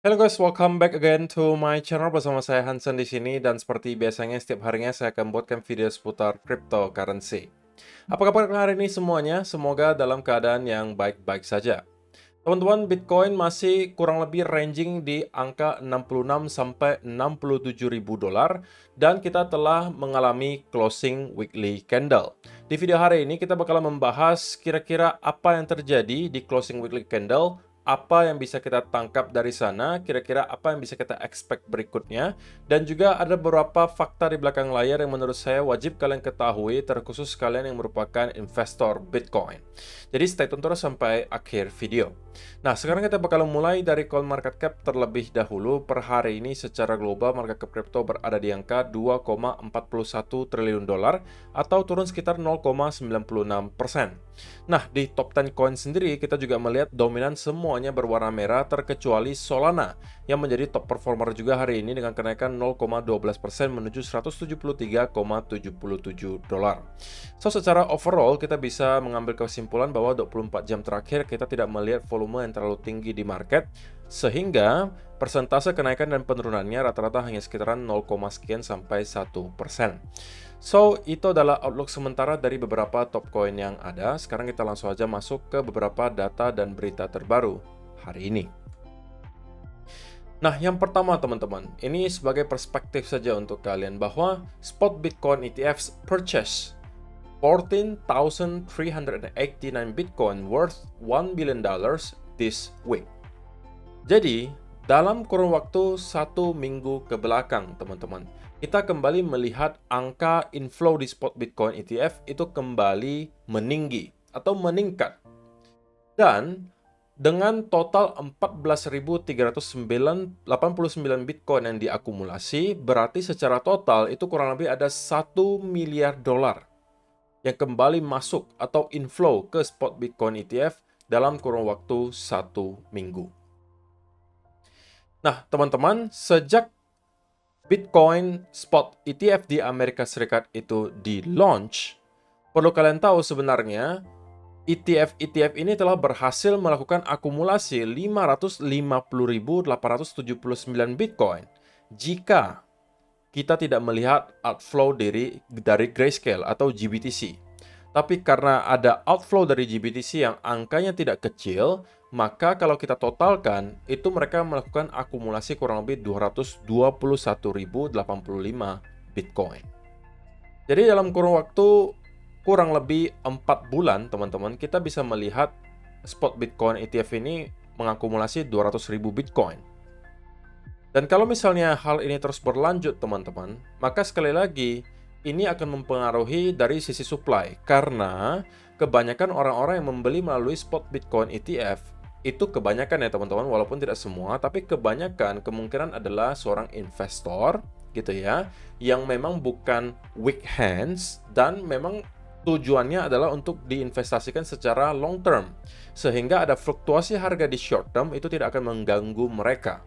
Hello guys, welcome back again to my channel bersama saya Hansen di sini dan seperti biasanya setiap harinya saya akan buatkan video seputar cryptocurrency. Apa kabar hari ini semuanya? Semoga dalam keadaan yang baik-baik saja. Teman-teman, Bitcoin masih kurang lebih ranging di angka 66 sampai 67 ribu dolar dan kita telah mengalami closing weekly candle. Di video hari ini kita bakal membahas kira-kira apa yang terjadi di closing weekly candle, apa yang bisa kita tangkap dari sana, kira-kira apa yang bisa kita expect berikutnya, dan juga ada beberapa fakta di belakang layar yang menurut saya wajib kalian ketahui, terkhusus kalian yang merupakan investor Bitcoin. Jadi stay tune terus sampai akhir video. Nah, sekarang kita bakal mulai dari coin market cap terlebih dahulu. Per hari ini secara global market cap crypto berada di angka 2,41 triliun dolar atau turun sekitar 0,96%. Nah, di top 10 coin sendiri kita juga melihat dominan semuanya berwarna merah terkecuali Solana yang menjadi top performer juga hari ini dengan kenaikan 0,12% menuju 173,77 dolar. So, secara overall kita bisa mengambil kesimpulan bahwa 24 jam terakhir kita tidak melihat volume yang terlalu tinggi di market, sehingga persentase kenaikan dan penurunannya rata-rata hanya sekitaran 0, sekian sampai 1%. So, itu adalah outlook sementara dari beberapa top coin yang ada. Sekarang kita langsung aja masuk ke beberapa data dan berita terbaru hari ini. Nah, yang pertama teman-teman, ini sebagai perspektif saja untuk kalian bahwa spot Bitcoin ETFs purchase 14,389 Bitcoin worth $1 billion this week. Jadi, dalam kurun waktu 1 minggu ke belakang, teman-teman, kita kembali melihat angka inflow di spot Bitcoin ETF itu kembali meninggi atau meningkat. Dan dengan total 14.389 Bitcoin yang diakumulasi, berarti secara total itu kurang lebih ada 1 miliar dolar yang kembali masuk atau inflow ke spot Bitcoin ETF dalam kurun waktu 1 minggu. Nah, teman-teman, sejak Bitcoin spot ETF di Amerika Serikat itu di-launch, perlu kalian tahu sebenarnya ETF ini telah berhasil melakukan akumulasi 550.879 Bitcoin jika kita tidak melihat outflow dari Grayscale atau GBTC. Tapi karena ada outflow dari GBTC yang angkanya tidak kecil, maka kalau kita totalkan, itu mereka melakukan akumulasi kurang lebih 221.085 Bitcoin. Jadi dalam kurun waktu kurang lebih 4 bulan, teman-teman, kita bisa melihat spot Bitcoin ETF ini mengakumulasi 200.000 Bitcoin. Dan kalau misalnya hal ini terus berlanjut, teman-teman, maka sekali lagi, ini akan mempengaruhi dari sisi supply. Karena kebanyakan orang-orang yang membeli melalui spot Bitcoin ETF, itu kebanyakan ya teman-teman, walaupun tidak semua, tapi kebanyakan kemungkinan adalah seorang investor, gitu ya, yang memang bukan weak hands, dan memang tujuannya adalah untuk diinvestasikan secara long term. Sehingga ada fluktuasi harga di short term, itu tidak akan mengganggu mereka.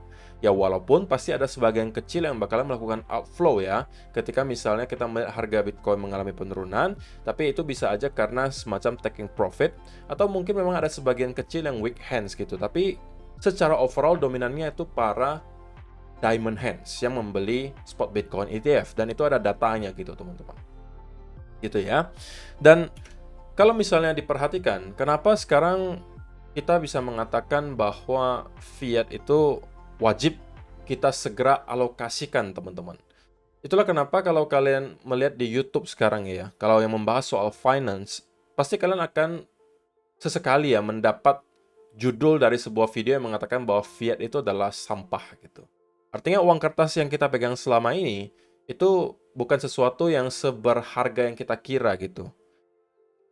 Ya walaupun pasti ada sebagian kecil yang bakalan melakukan outflow ya, ketika misalnya kita melihat harga Bitcoin mengalami penurunan, tapi itu bisa aja karena semacam taking profit, atau mungkin memang ada sebagian kecil yang weak hands gitu, tapi secara overall dominannya itu para diamond hands yang membeli spot Bitcoin ETF, dan itu ada datanya gitu teman-teman. Gitu ya. Dan kalau misalnya diperhatikan, kenapa sekarang kita bisa mengatakan bahwa fiat itu wajib kita segera alokasikan, teman-teman. Itulah kenapa kalau kalian melihat di YouTube sekarang ya, kalau yang membahas soal finance, pasti kalian akan sesekali ya mendapat judul dari sebuah video yang mengatakan bahwa fiat itu adalah sampah gitu. Artinya uang kertas yang kita pegang selama ini itu bukan sesuatu yang seberharga yang kita kira gitu.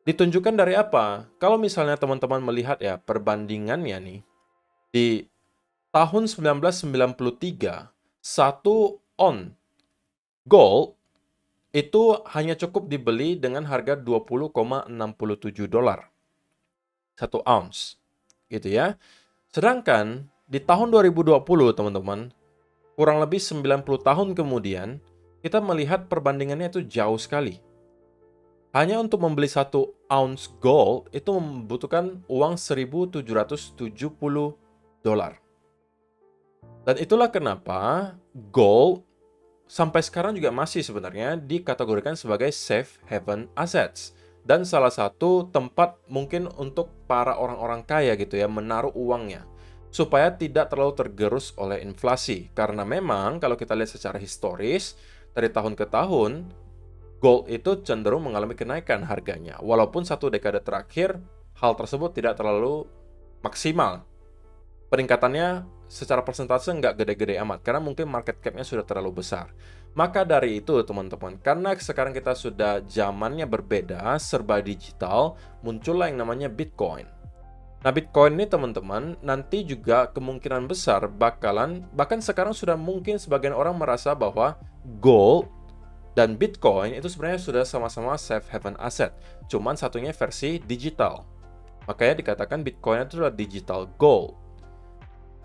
Ditunjukkan dari apa? Kalau misalnya teman-teman melihat ya perbandingannya nih, di tahun 1993, 1 on gold itu hanya cukup dibeli dengan harga 20,67 dolar. 1 ounce. Gitu ya. Sedangkan di tahun 2020, teman-teman, kurang lebih 90 tahun kemudian, kita melihat perbandingannya itu jauh sekali. Hanya untuk membeli 1 ounce gold itu membutuhkan uang 1.770 dolar. Dan itulah kenapa gold sampai sekarang juga masih sebenarnya dikategorikan sebagai safe haven assets. Dan salah satu tempat mungkin untuk para orang-orang kaya gitu ya, menaruh uangnya. Supaya tidak terlalu tergerus oleh inflasi. Karena memang kalau kita lihat secara historis, dari tahun ke tahun, gold itu cenderung mengalami kenaikan harganya. Walaupun satu dekade terakhir, hal tersebut tidak terlalu maksimal. Peningkatannya secara persentase nggak gede-gede amat, karena mungkin market cap-nya sudah terlalu besar. Maka dari itu, teman-teman, karena sekarang kita sudah zamannya berbeda, serba digital, muncullah yang namanya Bitcoin. Nah, Bitcoin ini, teman-teman, nanti juga kemungkinan besar bahkan sekarang sudah mungkin sebagian orang merasa bahwa gold dan Bitcoin itu sebenarnya sudah sama-sama safe haven asset, cuman satunya versi digital. Makanya dikatakan Bitcoin itu adalah digital gold,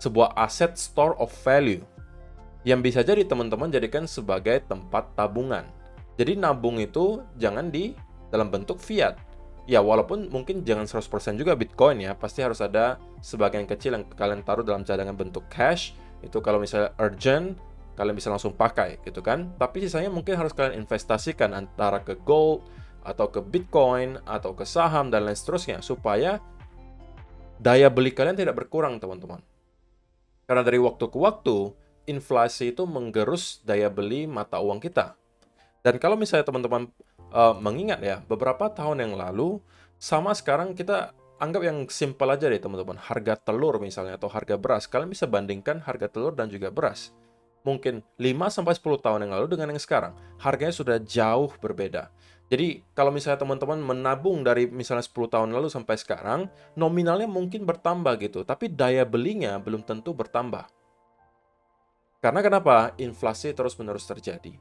sebuah aset store of value yang bisa jadi teman-teman jadikan sebagai tempat tabungan. Jadi nabung itu jangan di dalam bentuk fiat. Ya, walaupun mungkin jangan 100% juga Bitcoin ya, pasti harus ada sebagian kecil yang kalian taruh dalam cadangan bentuk cash. Itu kalau misalnya urgent, kalian bisa langsung pakai gitu kan. Tapi sisanya mungkin harus kalian investasikan antara ke gold, atau ke Bitcoin, atau ke saham, dan lain seterusnya. Supaya daya beli kalian tidak berkurang, teman-teman. Karena dari waktu ke waktu, inflasi itu menggerus daya beli mata uang kita. Dan kalau misalnya teman-teman mengingat ya, beberapa tahun yang lalu, sama sekarang kita anggap yang simpel aja deh teman-teman. Harga telur misalnya, atau harga beras. Kalian bisa bandingkan harga telur dan juga beras. Mungkin 5-10 tahun yang lalu dengan yang sekarang. Harganya sudah jauh berbeda. Jadi, kalau misalnya teman-teman menabung dari misalnya 10 tahun lalu sampai sekarang, nominalnya mungkin bertambah gitu, tapi daya belinya belum tentu bertambah. Karena kenapa? Inflasi terus-menerus terjadi.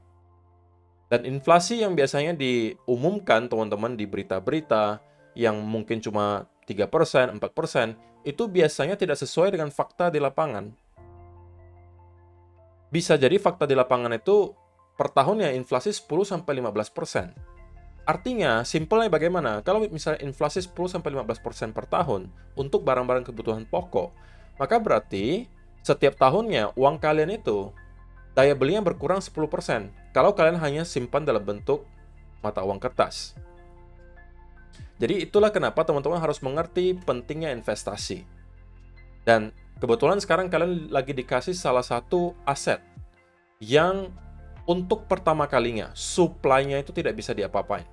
Dan inflasi yang biasanya diumumkan teman-teman di berita-berita, yang mungkin cuma 3%, 4%, itu biasanya tidak sesuai dengan fakta di lapangan. Bisa jadi fakta di lapangan itu per tahunnya inflasi 10-15%. Artinya, simpelnya bagaimana? Kalau misalnya inflasi 10-15% per tahun untuk barang-barang kebutuhan pokok, maka berarti setiap tahunnya uang kalian itu daya belinya berkurang 10% kalau kalian hanya simpan dalam bentuk mata uang kertas. Jadi itulah kenapa teman-teman harus mengerti pentingnya investasi. Dan kebetulan sekarang kalian lagi dikasih salah satu aset yang untuk pertama kalinya supply-nya itu tidak bisa diapa-apain.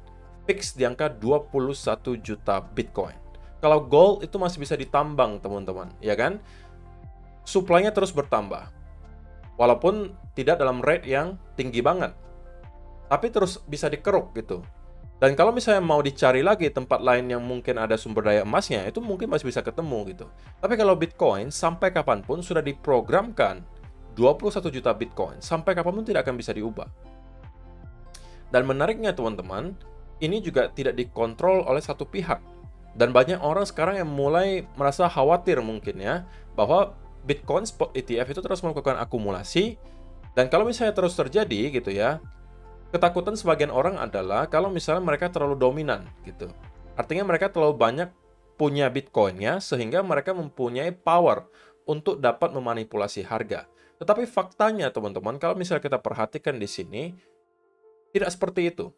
Fix di angka 21 juta Bitcoin. Kalau gold itu masih bisa ditambang, teman-teman, ya kan? Supply-nya terus bertambah. Walaupun tidak dalam rate yang tinggi banget. Tapi terus bisa dikeruk gitu. Dan kalau misalnya mau dicari lagi tempat lain yang mungkin ada sumber daya emasnya, itu mungkin masih bisa ketemu gitu. Tapi kalau Bitcoin, sampai kapanpun sudah diprogramkan 21 juta Bitcoin. Sampai kapanpun tidak akan bisa diubah. Dan menariknya, teman-teman, ini juga tidak dikontrol oleh satu pihak. Dan banyak orang sekarang yang mulai merasa khawatir mungkin ya, bahwa Bitcoin Spot ETF itu terus melakukan akumulasi, dan kalau misalnya terus terjadi gitu ya, ketakutan sebagian orang adalah kalau misalnya mereka terlalu dominan gitu. Artinya mereka terlalu banyak punya Bitcoin-nya, sehingga mereka mempunyai power untuk dapat memanipulasi harga. Tetapi faktanya teman-teman, kalau misalnya kita perhatikan di sini, tidak seperti itu.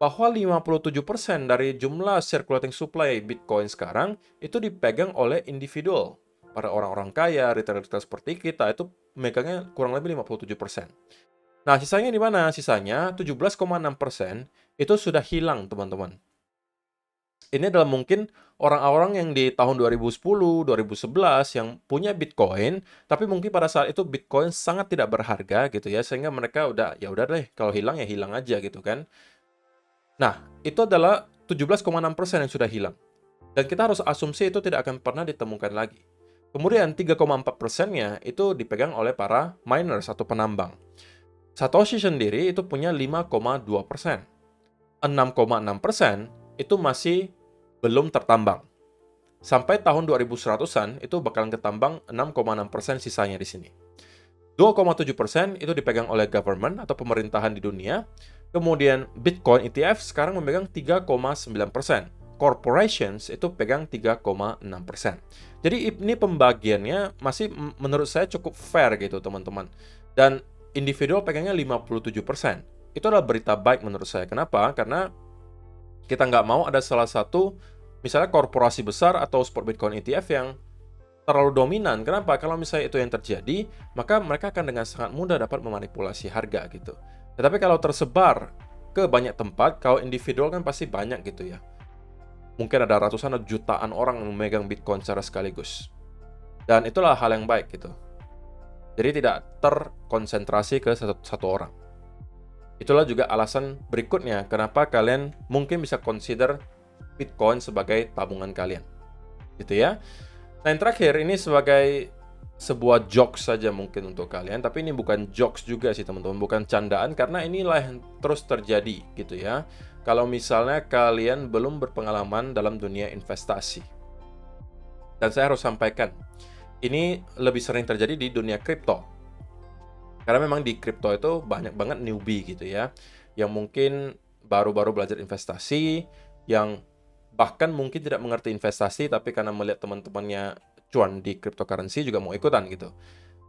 Bahwa 57% dari jumlah circulating supply Bitcoin sekarang itu dipegang oleh individual. Pada orang-orang kaya, retail-retail seperti kita, itu megangnya kurang lebih 57%. Nah, sisanya di mana? Sisanya 17,6% itu sudah hilang, teman-teman. Ini adalah mungkin orang-orang yang di tahun 2010, 2011 yang punya Bitcoin, tapi mungkin pada saat itu Bitcoin sangat tidak berharga gitu ya, sehingga mereka udah deh, kalau hilang ya hilang aja gitu kan. Nah, itu adalah 17,6% yang sudah hilang. Dan kita harus asumsi itu tidak akan pernah ditemukan lagi. Kemudian 3,4%-nya itu dipegang oleh para miners atau penambang. Satoshi sendiri itu punya 5,2%. 6,6% itu masih belum tertambang. Sampai tahun 2100-an itu bakalan ketambang 6,6% sisanya di sini. 2,7% itu dipegang oleh government atau pemerintahan di dunia. Kemudian Bitcoin ETF sekarang memegang 3,9%. corporations itu pegang 3,6%. Jadi ini pembagiannya masih menurut saya cukup fair gitu teman-teman. Dan individual pegangnya 57%. Itu adalah berita baik menurut saya. Kenapa? Karena kita nggak mau ada salah satu, misalnya korporasi besar atau spot Bitcoin ETF yang terlalu dominan. Kenapa? Kalau misalnya itu yang terjadi, maka mereka akan dengan sangat mudah dapat memanipulasi harga gitu. Tetapi kalau tersebar ke banyak tempat, kalau individual kan pasti banyak gitu ya. Mungkin ada ratusan atau jutaan orang yang memegang Bitcoin secara sekaligus. Dan itulah hal yang baik gitu. Jadi tidak terkonsentrasi ke satu orang. Itulah juga alasan berikutnya kenapa kalian mungkin bisa consider Bitcoin sebagai tabungan kalian. Gitu ya. Nah, yang terakhir ini sebagai sebuah jokes saja mungkin untuk kalian, tapi ini bukan jokes juga sih teman-teman, bukan candaan, karena inilah yang terus terjadi gitu ya. Kalau misalnya kalian belum berpengalaman dalam dunia investasi. Dan saya harus sampaikan, ini lebih sering terjadi di dunia kripto. Karena memang di kripto itu banyak banget newbie gitu ya, yang mungkin baru-baru belajar investasi, yang bahkan mungkin tidak mengerti investasi, tapi karena melihat teman-temannya cuan di cryptocurrency juga mau ikutan gitu.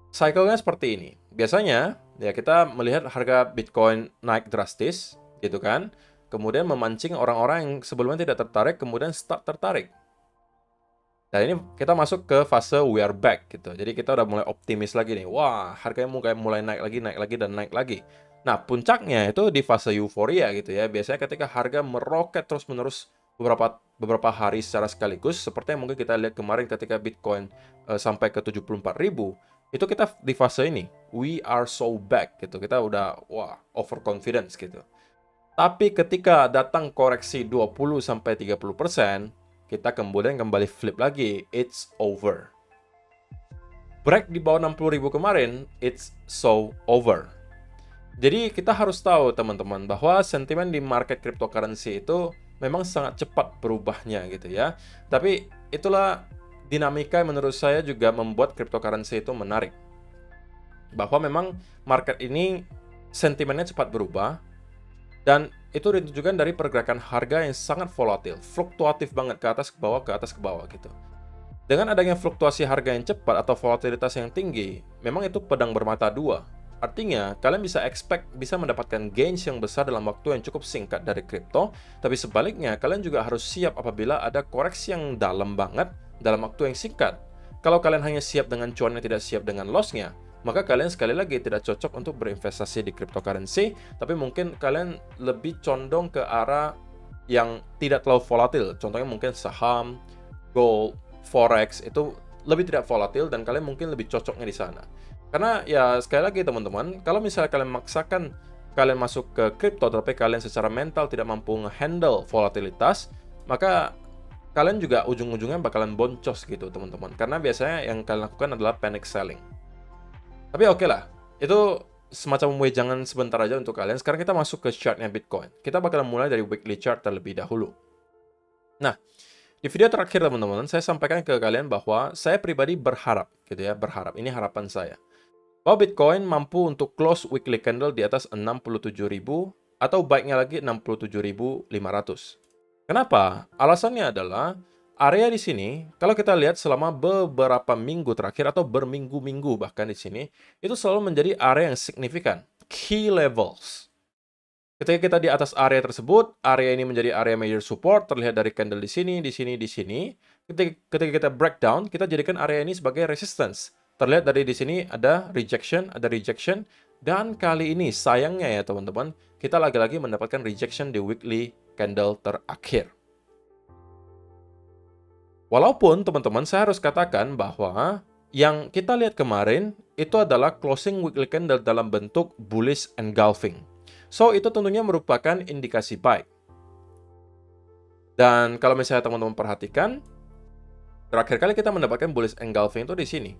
Cycle-nya seperti ini. Biasanya ya kita melihat harga Bitcoin naik drastis gitu kan, kemudian memancing orang-orang yang sebelumnya tidak tertarik, kemudian start tertarik. Dan ini kita masuk ke fase we are back gitu. Jadi kita udah mulai optimis lagi nih. Wah, harganya mulai naik lagi, dan naik lagi. Nah, puncaknya itu di fase euforia gitu ya. Biasanya ketika harga meroket terus-menerus beberapa hari secara sekaligus, seperti yang mungkin kita lihat kemarin ketika Bitcoin sampai ke 74.000, itu kita di fase ini, we are so back gitu. Kita udah overconfidence gitu. Tapi ketika datang koreksi 20-30%, kita kemudian kembali flip lagi, it's over. Break di bawah 60.000 kemarin, it's so over. Jadi kita harus tahu teman-teman bahwa sentimen di market cryptocurrency itu memang sangat cepat berubahnya gitu ya. Tapi itulah dinamika yang menurut saya juga membuat cryptocurrency itu menarik. Bahwa memang market ini sentimennya cepat berubah, dan itu ditunjukkan dari pergerakan harga yang sangat volatil, fluktuatif banget, ke atas ke bawah, ke atas ke bawah gitu. Dengan adanya fluktuasi harga yang cepat atau volatilitas yang tinggi, memang itu pedang bermata dua. Artinya, kalian bisa mendapatkan gains yang besar dalam waktu yang cukup singkat dari kripto, tapi sebaliknya, kalian juga harus siap apabila ada koreksi yang dalam banget dalam waktu yang singkat. Kalau kalian hanya siap dengan cuannya, tidak siap dengan loss-nya, maka kalian sekali lagi tidak cocok untuk berinvestasi di cryptocurrency, tapi mungkin kalian lebih condong ke arah yang tidak terlalu volatil. Contohnya mungkin saham, gold, forex, itu lebih tidak volatil dan kalian mungkin lebih cocoknya di sana. Karena ya sekali lagi teman-teman, kalau misalnya kalian memaksakan kalian masuk ke kripto tapi kalian secara mental tidak mampu nge-handle volatilitas, maka kalian juga ujung-ujungnya bakalan boncos gitu teman-teman. Karena biasanya yang kalian lakukan adalah panic selling. Tapi oke lah, itu semacam wejangan sebentar aja untuk kalian. Sekarang kita masuk ke chartnya Bitcoin. Kita bakalan mulai dari weekly chart terlebih dahulu. Nah, di video terakhir teman-teman, saya sampaikan ke kalian bahwa saya pribadi berharap, gitu ya, ini harapan saya, bahwa Bitcoin mampu untuk close weekly candle di atas 67.000 atau baiknya lagi 67.500. Kenapa? Alasannya adalah area di sini, kalau kita lihat selama beberapa minggu terakhir atau berminggu-minggu bahkan di sini, itu selalu menjadi area yang signifikan, key levels. Ketika kita di atas area tersebut, area ini menjadi area major support, terlihat dari candle di sini, di sini, di sini. Ketika kita breakdown, kita jadikan area ini sebagai resistance. Terlihat dari di sini ada rejection, dan kali ini sayangnya ya teman-teman, kita lagi-lagi mendapatkan rejection di weekly candle terakhir. Walaupun teman-teman saya harus katakan bahwa yang kita lihat kemarin itu adalah closing weekly candle dalam bentuk bullish engulfing. So itu tentunya merupakan indikasi buy. Dan kalau misalnya teman-teman perhatikan, terakhir kali kita mendapatkan bullish engulfing itu di sini.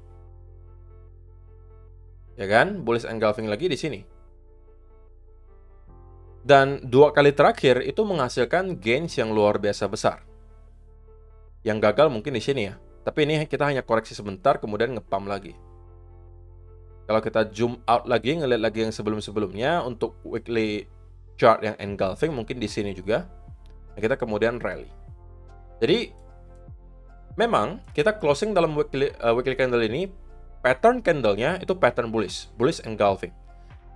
Ya kan? Bullish engulfing lagi di sini. Dan dua kali terakhir itu menghasilkan gains yang luar biasa besar. Yang gagal mungkin di sini ya. Tapi ini kita hanya koreksi sebentar, kemudian ngepam lagi. Kalau kita zoom out lagi, ngeliat lagi yang sebelum-sebelumnya, untuk weekly chart yang engulfing mungkin di sini juga. Nah, kita kemudian rally. Jadi memang kita closing dalam weekly candle ini, pattern candlenya itu pattern bullish engulfing.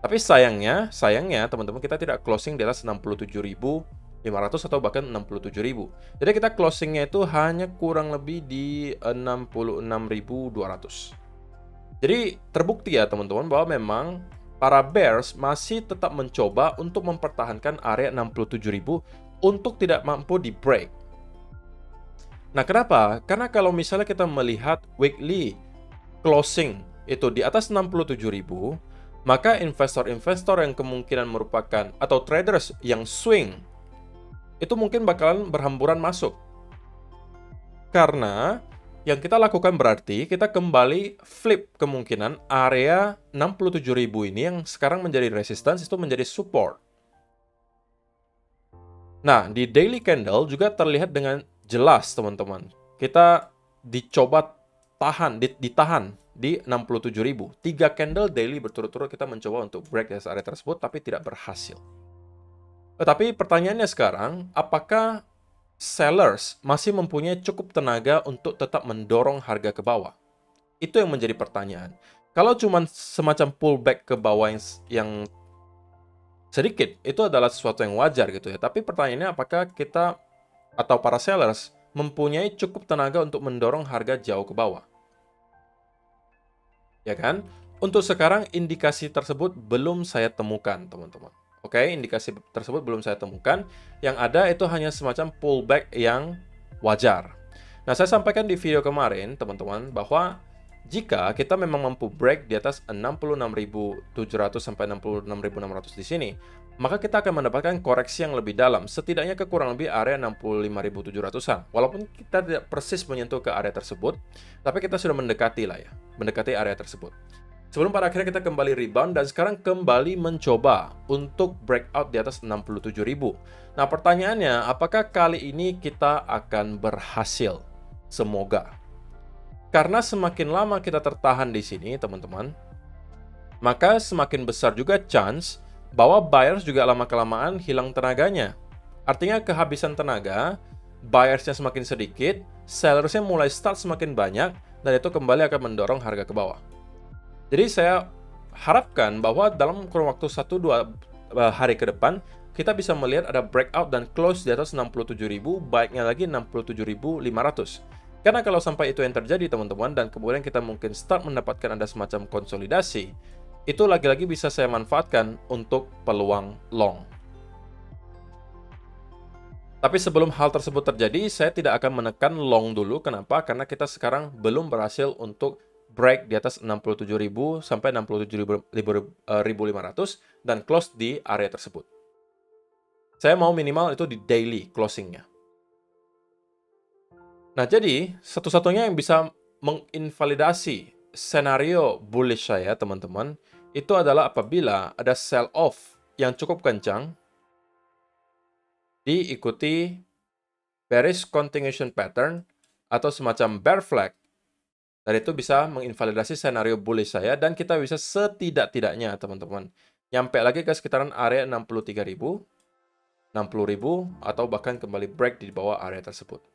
Tapi sayangnya teman-teman, kita tidak closing di atas 67.500 atau bahkan 67.000. Jadi kita closingnya itu hanya kurang lebih di 66.200. Jadi terbukti ya teman-teman bahwa memang para bears masih tetap mencoba untuk mempertahankan area 67.000 untuk tidak mampu di break. Nah, kenapa? Karena kalau misalnya kita melihat weekly closing itu di atas 67.000, maka investor-investor yang kemungkinan merupakan atau traders yang swing itu mungkin bakalan berhamburan masuk. Karena yang kita lakukan berarti kita kembali flip kemungkinan area 67.000 ini yang sekarang menjadi resistance itu menjadi support. Nah, di daily candle juga terlihat dengan jelas teman-teman. Kita dicoba ditahan di 67.000. 3 candle daily berturut-turut kita mencoba untuk break dari area tersebut tapi tidak berhasil. Tetapi pertanyaannya sekarang, apakah sellers masih mempunyai cukup tenaga untuk tetap mendorong harga ke bawah? Itu yang menjadi pertanyaan. Kalau cuma semacam pullback ke bawah yang sedikit, itu adalah sesuatu yang wajar gitu ya. Tapi pertanyaannya apakah kita atau para sellers mempunyai cukup tenaga untuk mendorong harga jauh ke bawah? Ya kan? Untuk sekarang indikasi tersebut belum saya temukan, teman-teman. Oke, indikasi tersebut belum saya temukan. Yang ada itu hanya semacam pullback yang wajar. Nah, saya sampaikan di video kemarin, teman-teman, bahwa jika kita memang mampu break di atas 66.700 sampai 66.600 di sini, maka kita akan mendapatkan koreksi yang lebih dalam, setidaknya ke kurang lebih area 65.700-an. Walaupun kita tidak persis menyentuh ke area tersebut, tapi kita sudah mendekati lah ya, mendekati area tersebut. Sebelum pada akhirnya kita kembali rebound dan sekarang kembali mencoba untuk breakout di atas 67.000. Nah, pertanyaannya, apakah kali ini kita akan berhasil? Semoga. Karena semakin lama kita tertahan di sini, teman-teman, maka semakin besar juga chance bahwa buyers juga lama-kelamaan hilang tenaganya. Artinya kehabisan tenaga, buyersnya semakin sedikit, sellersnya mulai start semakin banyak, dan itu kembali akan mendorong harga ke bawah. Jadi saya harapkan bahwa dalam kurun waktu 1-2 hari ke depan, kita bisa melihat ada breakout dan close di atas 67.000, baiknya lagi 67.500. Karena kalau sampai itu yang terjadi teman-teman, dan kemudian kita mungkin start mendapatkan ada semacam konsolidasi, itu lagi-lagi bisa saya manfaatkan untuk peluang long. Tapi sebelum hal tersebut terjadi, saya tidak akan menekan long dulu. Kenapa? Karena kita sekarang belum berhasil untuk break di atas 67.000 sampai 67.500 dan close di area tersebut. Saya mau minimal itu di daily closingnya. Nah, jadi satu-satunya yang bisa menginvalidasi senario bullish saya, teman-teman, itu adalah apabila ada sell off yang cukup kencang diikuti bearish continuation pattern atau semacam bear flag. Dan itu bisa menginvalidasi senario bullish saya dan kita bisa setidak-tidaknya, teman-teman, nyampe lagi ke sekitaran area 63.000, 60.000 atau bahkan kembali break di bawah area tersebut.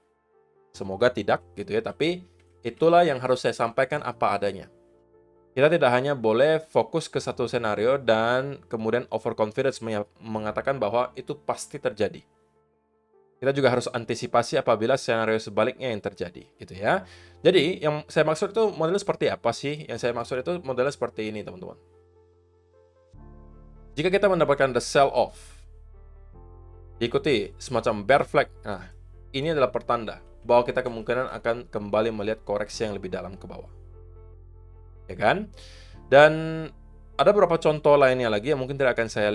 Semoga tidak gitu ya, tapi itulah yang harus saya sampaikan apa adanya. Kita tidak hanya boleh fokus ke satu senario dan kemudian overconfidence mengatakan bahwa itu pasti terjadi. Kita juga harus antisipasi apabila senario sebaliknya yang terjadi gitu ya. Jadi yang saya maksud itu modelnya seperti apa sih? Yang saya maksud itu modelnya seperti ini, teman-teman. Jika kita mendapatkan the sell off diikuti semacam bear flag, nah ini adalah pertanda bahwa kita kemungkinan akan kembali melihat koreksi yang lebih dalam ke bawah. Ya kan? Dan ada beberapa contoh lainnya lagi yang mungkin tidak akan saya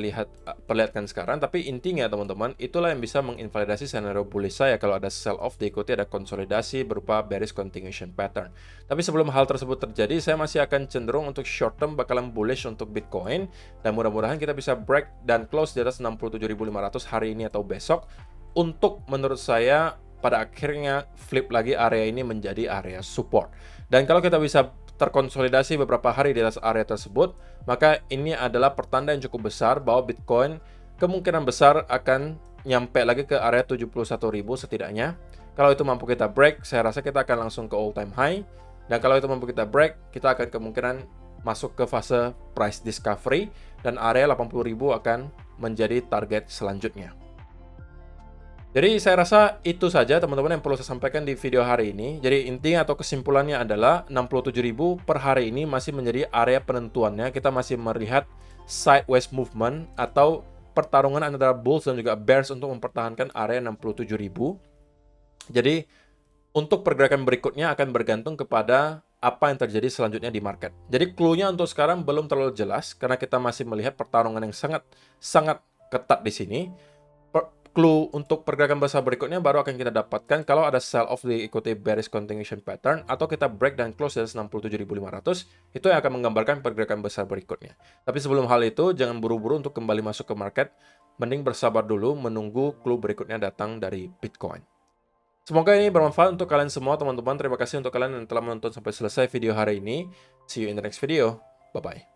perlihatkan sekarang, tapi intinya teman-teman, itulah yang bisa menginvalidasi senario bullish saya kalau ada sell off diikuti ada konsolidasi berupa bearish continuation pattern. Tapi sebelum hal tersebut terjadi, saya masih akan cenderung untuk short term bakalan bullish untuk Bitcoin dan mudah-mudahan kita bisa break dan close di atas 67.500 hari ini atau besok untuk menurut saya pada akhirnya flip lagi area ini menjadi area support. Dan kalau kita bisa terkonsolidasi beberapa hari di atas area tersebut, maka ini adalah pertanda yang cukup besar bahwa Bitcoin kemungkinan besar akan nyampe lagi ke area 71.000 setidaknya. Kalau itu mampu kita break, saya rasa kita akan langsung ke all time high. Dan kalau itu mampu kita break, kita akan kemungkinan masuk ke fase price discovery dan area 80.000 akan menjadi target selanjutnya. Jadi saya rasa itu saja teman-teman yang perlu saya sampaikan di video hari ini. Jadi intinya atau kesimpulannya adalah 67.000 per hari ini masih menjadi area penentuannya. Kita masih melihat sideways movement atau pertarungan antara bulls dan juga bears untuk mempertahankan area 67.000. Jadi untuk pergerakan berikutnya akan bergantung kepada apa yang terjadi selanjutnya di market. Jadi clue-nya untuk sekarang belum terlalu jelas karena kita masih melihat pertarungan yang sangat ketat di sini. Clue untuk pergerakan besar berikutnya baru akan kita dapatkan kalau ada sell off diikuti bearish continuation pattern atau kita break dan close dari 67.500, itu yang akan menggambarkan pergerakan besar berikutnya. Tapi sebelum hal itu, jangan buru-buru untuk kembali masuk ke market. Mending bersabar dulu menunggu clue berikutnya datang dari Bitcoin. Semoga ini bermanfaat untuk kalian semua teman-teman. Terima kasih untuk kalian yang telah menonton sampai selesai video hari ini. See you in the next video. Bye-bye.